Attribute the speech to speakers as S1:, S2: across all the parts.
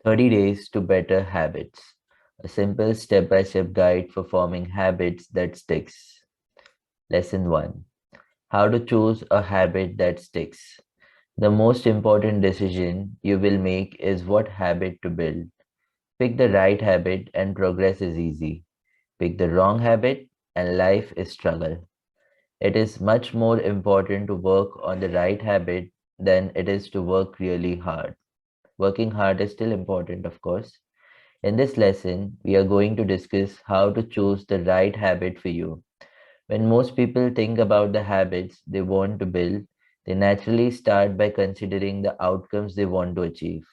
S1: 30 Days to Better Habits, a simple step-by-step guide for forming habits that sticks. Lesson 1. How to choose a habit that sticks. The most important decision you will make is what habit to build. Pick the right habit and progress is easy. Pick the wrong habit and life is struggle. It is much more important to work on the right habit than it is to work really hard. Working hard is still important, of course. In this lesson, we are going to discuss how to choose the right habit for you. When most people think about the habits they want to build, they naturally start by considering the outcomes they want to achieve.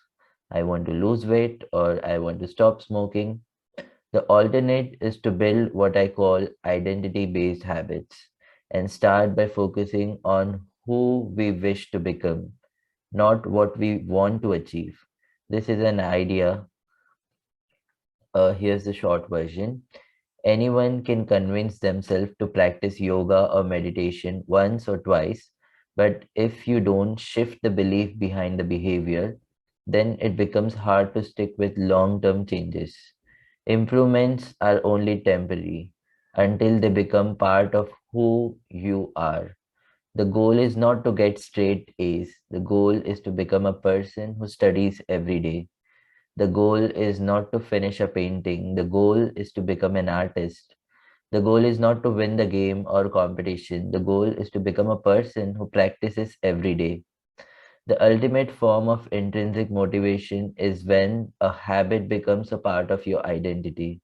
S1: I want to lose weight or I want to stop smoking. The alternate is to build what I call identity based habits and start by focusing on who we wish to become, not what we want to achieve. This is an idea. Here's the short version. Anyone can convince themselves to practice yoga or meditation once or twice, but if you don't shift the belief behind the behavior, then it becomes hard to stick with long term changes. Improvements are only temporary until they become part of who you are. The goal is not to get straight A's, the goal is to become a person who studies every day. The goal is not to finish a painting, the goal is to become an artist. The goal is not to win the game or competition. The goal is to become a person who practices every day. The ultimate form of intrinsic motivation is when a habit becomes a part of your identity.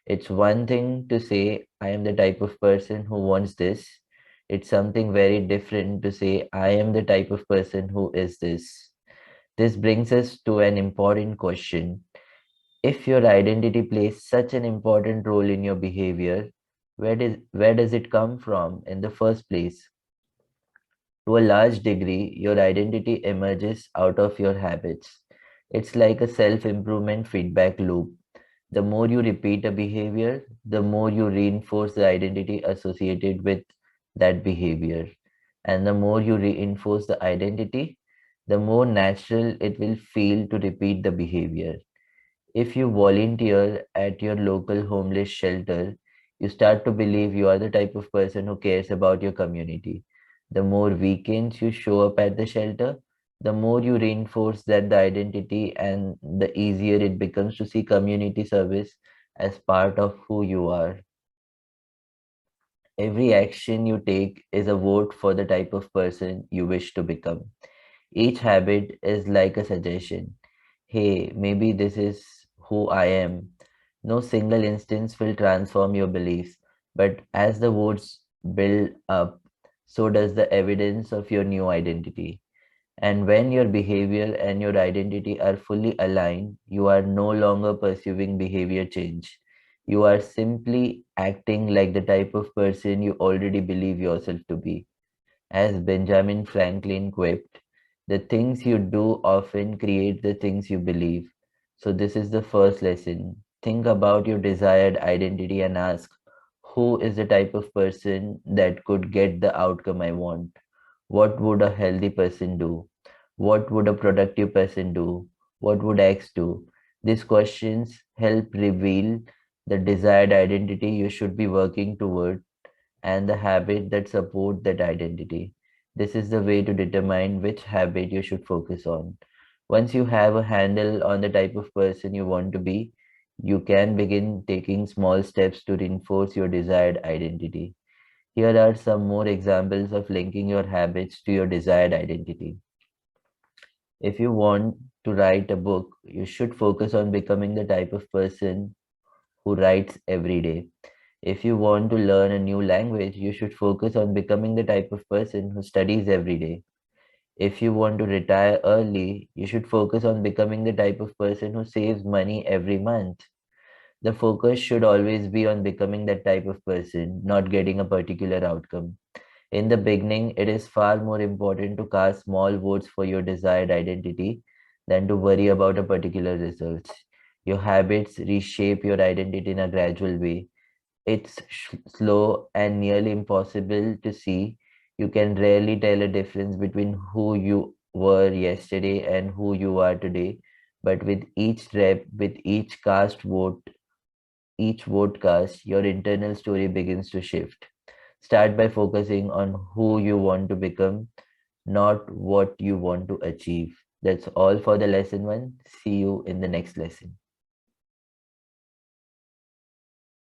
S1: It's one thing to say, I am the type of person who wants this. It's something very different to say, I am the type of person who is this. This brings us to an important question. If your identity plays such an important role in your behavior, where does it come from in the first place? To a large degree, your identity emerges out of your habits. It's like a self-improvement feedback loop. The more you repeat a behavior, the more you reinforce the identity associated with that behavior. And the more you reinforce the identity, the more natural it will feel to repeat the behavior. If you volunteer at your local homeless shelter, you start to believe you are the type of person who cares about your community. The more weekends you show up at the shelter, the more you reinforce that the identity and the easier it becomes to see community service as part of who you are. Every action you take is a vote for the type of person you wish to become. Each habit is like a suggestion. Hey, maybe this is who I am. No single instance will transform your beliefs, but as the votes build up, so does the evidence of your new identity. And when your behavior and your identity are fully aligned, you are no longer pursuing behavior change. You are simply acting like the type of person you already believe yourself to be. As Benjamin Franklin quipped, the things you do often create the things you believe. So, this is the first lesson. Think about your desired identity and ask, who is the type of person that could get the outcome I want? What would a healthy person do? What would a productive person do? What would X do? These questions help reveal the desired identity you should be working toward and the habit that support that identity. This is the way to determine which habit you should focus on. Once you have a handle on the type of person you want to be, you can begin taking small steps to reinforce your desired identity. Here are some more examples of linking your habits to your desired identity. If you want to write a book, you should focus on becoming the type of person who writes every day. If you want to learn a new language, you should focus on becoming the type of person who studies every day. If you want to retire early, you should focus on becoming the type of person who saves money every month. The focus should always be on becoming that type of person, not getting a particular outcome. In the beginning, it is far more important to cast small votes for your desired identity than to worry about a particular result. Your habits reshape your identity in a gradual way. It's slow and nearly impossible to see. You can rarely tell a difference between who you were yesterday and who you are today. But with each rep, with each vote cast, your internal story begins to shift. Start by focusing on who you want to become, not what you want to achieve. That's all for the lesson one. See you in the next lesson.